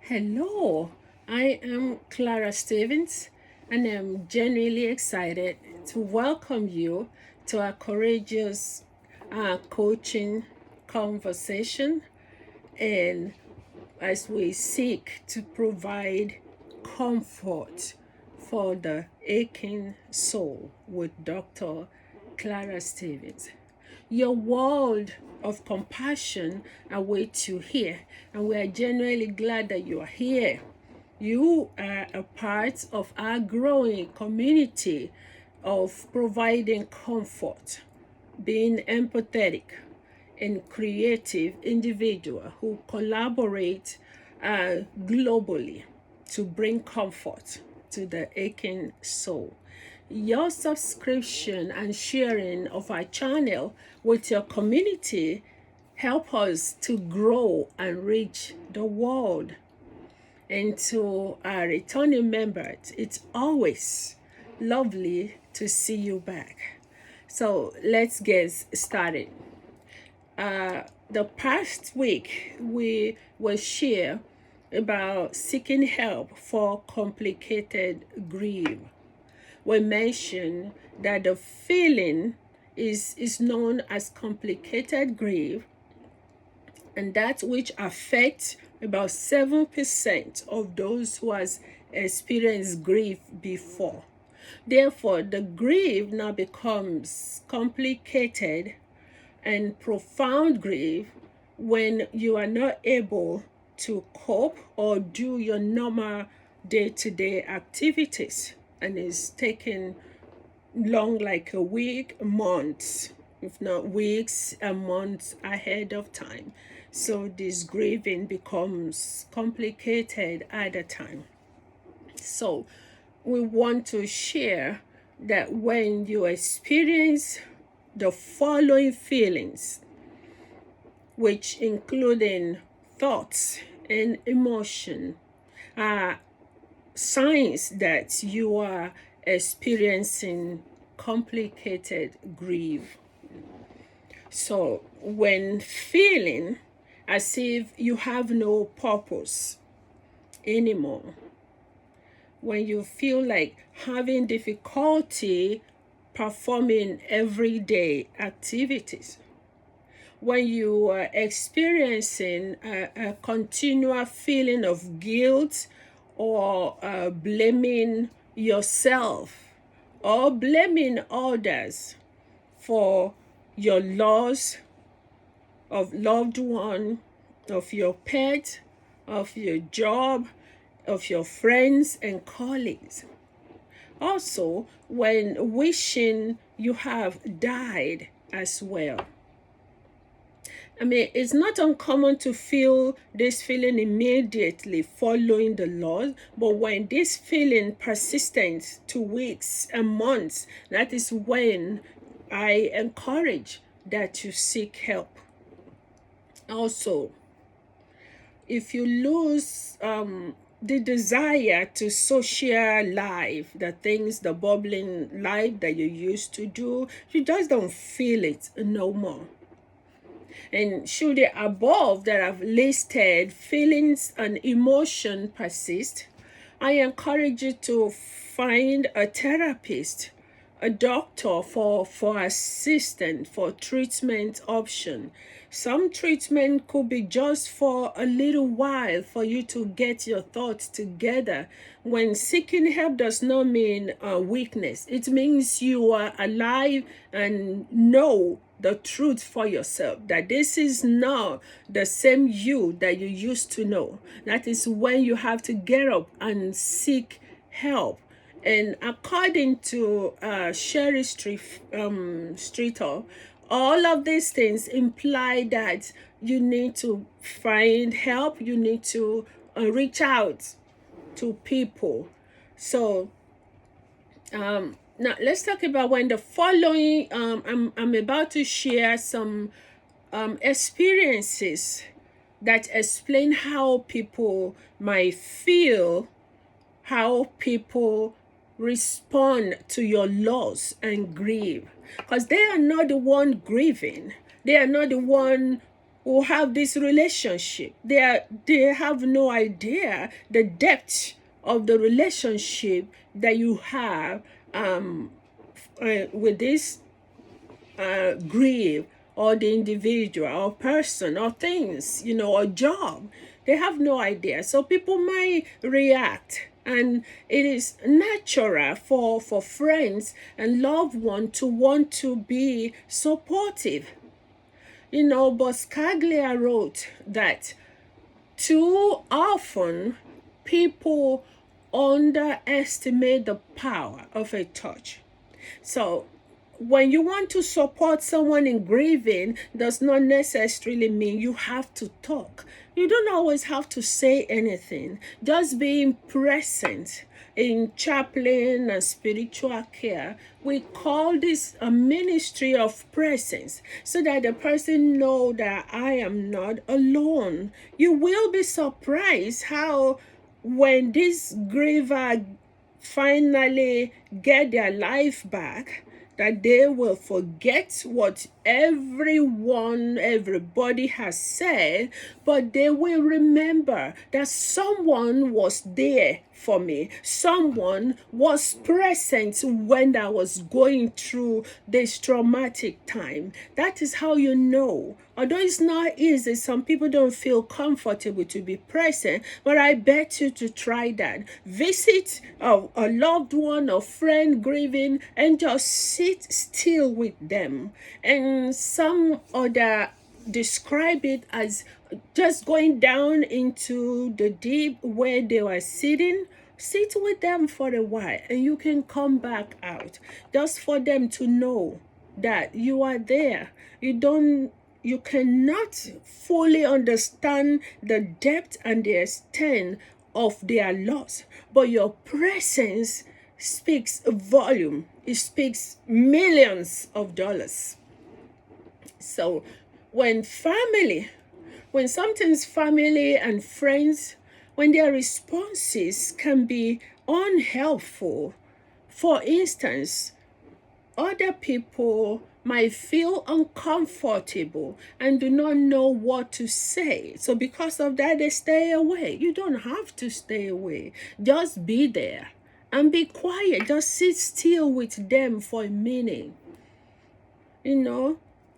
Hello, I am Clara Stevens, and I'm genuinely excited to welcome you to our courageous coaching conversation. And as we seek to provide comfort for the aching soul with Dr. Clara Stevens. Your world of compassion awaits you here, and we are genuinely glad that you are here. You are a part of our growing community of providing comfort, being empathetic, and creative individual who collaborate globally to bring comfort to the aching soul. Your subscription and sharing of our channel with your community help us to grow and reach the world. And to our returning members, it's always lovely to see you back. So let's get started. The past week, we will share about seeking help for complicated grief. We mentioned that the feeling is known as complicated grief, and that which affects about 7% of those who has experienced grief before. Therefore, the grief now becomes complicated and profound grief when you are not able to cope or do your normal day-to-day activities, and it's taking long, like a week, months, if not weeks and months ahead of time. So this grieving becomes complicated at a time. So we want to share that when you experience the following feelings, which including thoughts and emotion, are signs that you are experiencing complicated grief. So when feeling as if you have no purpose anymore, when you feel like having difficulty performing everyday activities, when you are experiencing a continual feeling of guilt or blaming yourself or blaming others for your loss of loved one, of your pet, of your job, of your friends and colleagues. Also, when wishing you have died as well. I mean, it's not uncommon to feel this feeling immediately following the loss, but when this feeling persists to weeks and months, that is when I encourage that you seek help. Also, if you lose the desire to social life, the things, the bubbling life that you used to do, you just don't feel it no more. And should the above that I've listed feelings and emotion persist, I encourage you to find a therapist, a doctor for assistance, for treatment option. Some treatment could be just for a little while for you to get your thoughts together. When seeking help does not mean weakness. It means you are alive and know the truth for yourself, that this is not the same you that you used to know. That is when you have to get up and seek help. And according to Sherry Streeter, all of these things imply that you need to find help, you need to reach out to people. So now let's talk about when the following I'm about to share some experiences that explain how people might feel, how people respond to your loss and grief, because they are not the one grieving, they are not the one who have this relationship. They have no idea the depth of the relationship that you have with this grief, or the individual or person or things, or job. They have no idea. So people might react, and it is natural for friends and loved ones to want to be supportive. But Scaglia wrote that too often people underestimate the power of a touch. So when you want to support someone in grieving, does not necessarily mean you have to talk. You don't always have to say anything. Just being present. In chaplain and spiritual care, we call this a ministry of presence, so that the person know that I am not alone. You will be surprised how, when these griever finally get their life back, that they will forget what everybody has said, but they will remember that someone was there for me. Someone was present when I was going through this traumatic time. That is how you know. Although it's not easy, some people don't feel comfortable to be present, but I bet you to try that. Visit a loved one or friend grieving and just sit still with them. And some other describe it as just going down into the deep where they were sitting. Sit with them for a while, and you can come back out, just for them to know that you are there. You cannot fully understand the depth and the extent of their loss, but your presence speaks a volume. It speaks millions of dollars. So when sometimes family and friends, when their responses can be unhelpful, for instance, other people might feel uncomfortable and do not know what to say. So because of that, they stay away. You don't have to stay away. Just be there and be quiet. Just sit still with them for a minute.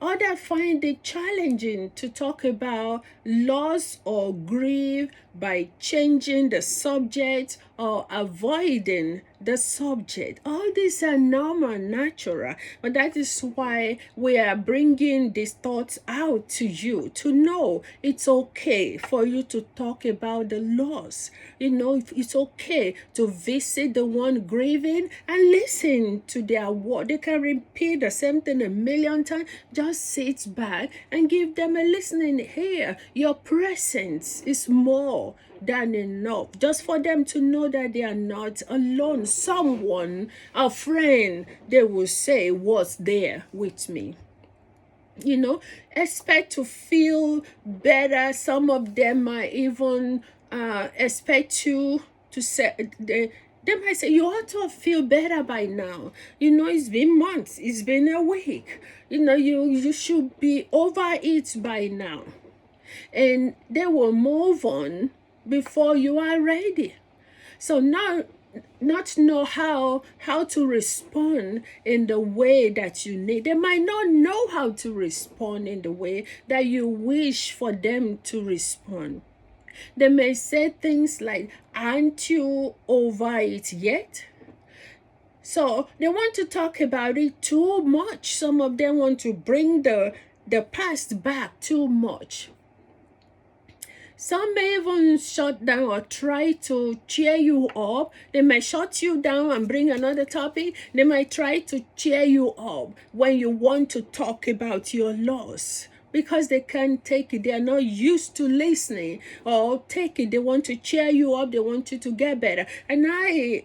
Others find it challenging to talk about loss or grief by changing the subject or avoiding the subject. All these are normal, natural, but that is why we are bringing these thoughts out to you, to know it's okay for you to talk about the loss. It's okay to visit the one grieving and listen to their word. They can repeat the same thing a million times. Just sit back and give them a listening ear. Your presence is more than enough, just for them to know that they are not alone. Someone, a friend, they will say, was there with me. Expect to feel better. Some of them might even expect you to say, they might say, you ought to feel better by now. It's been months, it's been a week. You should be over it by now. And they will move on before you are ready. So now, not know how to respond in the way that you need. They might not know how to respond in the way that you wish for them to respond. They may say things like, aren't you over it yet? So they want to talk about it too much. Some of them want to bring the past back too much. Some may even shut down or try to cheer you up. They might shut you down and bring another topic. They might try to cheer you up when you want to talk about your loss, because they can't take it. They are not used to listening or take it. They want to cheer you up. They want you to get better. And I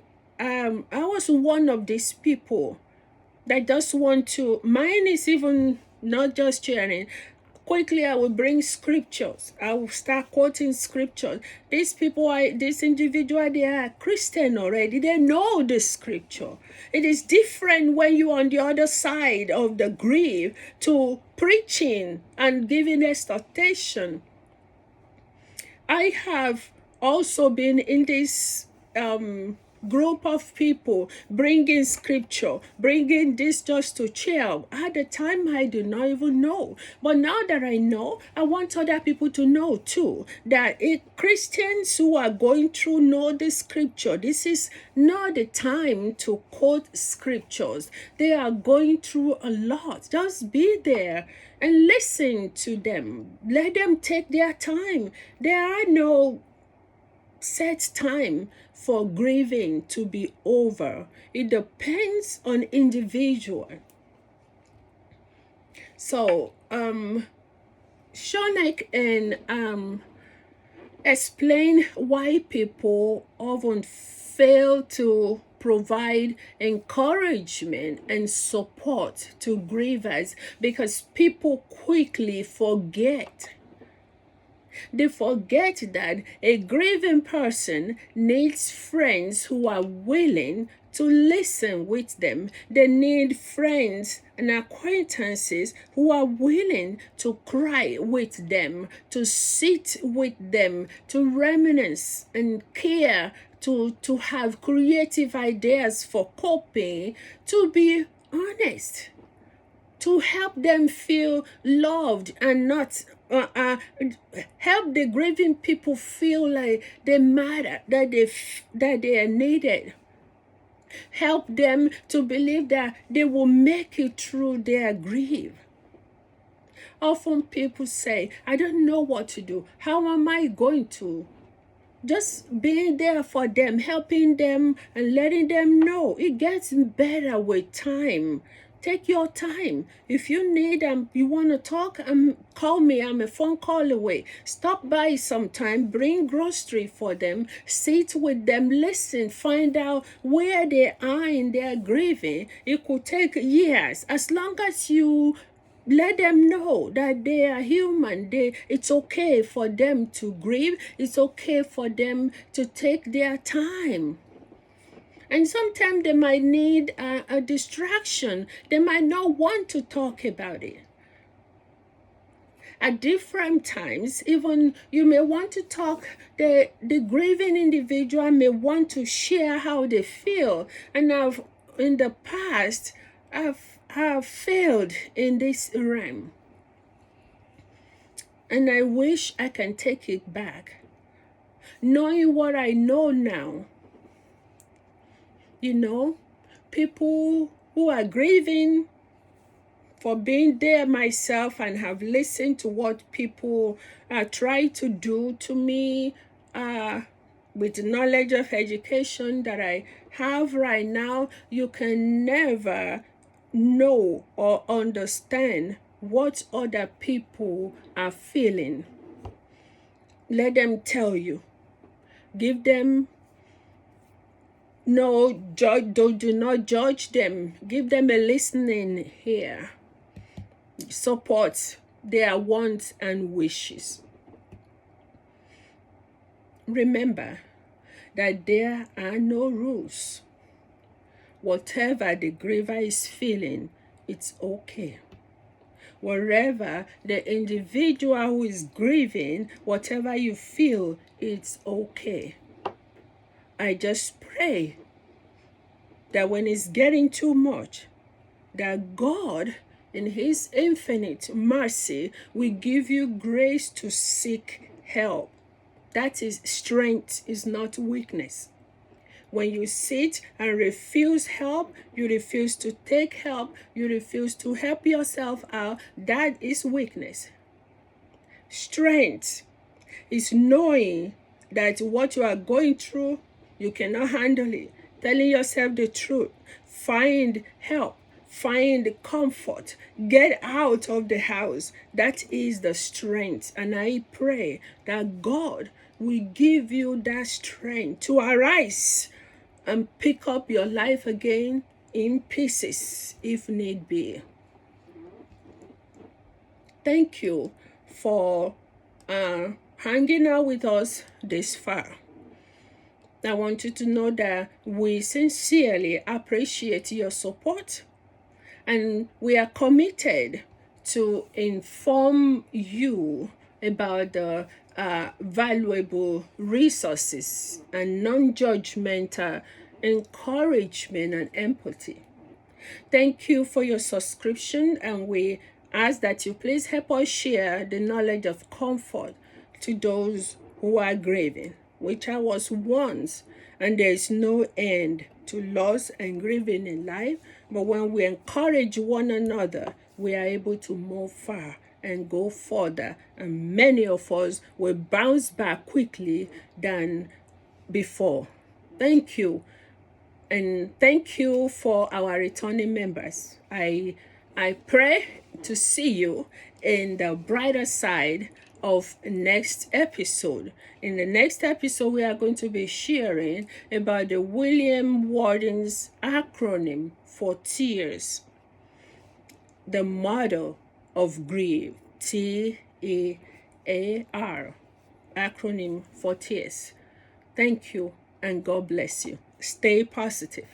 was one of these people that just want to. Mine is even not just cheering. quickly I will bring scriptures. I will start quoting scriptures. This individual, they are Christian already. They know the scripture. It is different when you're on the other side of the grief to preaching and giving exhortation. I have also been in this group of people bringing scripture, bringing this just to cheer. At the time, I did not even know. But now that I know, I want other people to know too that Christians who are going through know the scripture. This is not the time to quote scriptures. They are going through a lot. Just be there and listen to them. Let them take their time. There are no set time for grieving to be over. It depends on individual. So Shonek and explain why people often fail to provide encouragement and support to grievers because people quickly forget. They forget that a grieving person needs friends who are willing to listen with them. They need friends and acquaintances who are willing to cry with them, to sit with them, to reminisce and care, to have creative ideas for coping, to be honest, to help them feel loved and not help the grieving people feel like they matter, that they are needed. Help them to believe that they will make it through their grief. Often people say, I don't know what to do. How am I going to? Just being there for them, helping them and letting them know. It gets better with time. Take your time. If you need you want to talk, call me. I'm a phone call away. Stop by sometime. Bring grocery for them. Sit with them. Listen. Find out where they are in their grieving. It could take years. As long as you let them know that they are human. It's okay for them to grieve. It's okay for them to take their time. And sometimes they might need a distraction. They might not want to talk about it. At different times, even you may want to talk, the grieving individual may want to share how they feel. And in the past, I've failed in this realm. And I wish I can take it back. Knowing what I know now, people who are grieving for being there myself and have listened to what people try to do to me with the knowledge of education that I have right now, you can never know or understand what other people are feeling. Let them tell you. Give them no judge. Do not judge them. Give them a listening ear. Support their wants and wishes. Remember that there are no rules. Whatever the griever is feeling, it's okay. Wherever the individual who is grieving, whatever you feel, it's okay. I just pray that when it's getting too much, that God, in His infinite mercy, will give you grace to seek help. That is strength, is not weakness. When you sit and refuse help, you refuse to take help, you refuse to help yourself out, that is weakness. Strength is knowing that what you are going through, you cannot handle it. Telling yourself the truth. Find help. Find comfort. Get out of the house. That is the strength. And I pray that God will give you that strength to arise and pick up your life again in pieces if need be. thank you for hanging out with us this far. I want you to know that we sincerely appreciate your support, and we are committed to inform you about the valuable resources and non-judgmental encouragement and empathy. Thank you for your subscription, and we ask that you please help us share the knowledge of comfort to those who are grieving, which I was once, and there is no end to loss and grieving in life. But when we encourage one another, we are able to move far and go further, and many of us will bounce back quickly than before. Thank you. And thank you for our returning members. I pray to see you in the brighter side of next episode. In the next episode, we are going to be sharing about the William Warden's acronym for tears, the model of grief, TEAR, acronym for tears. Thank you, and God bless you. Stay positive.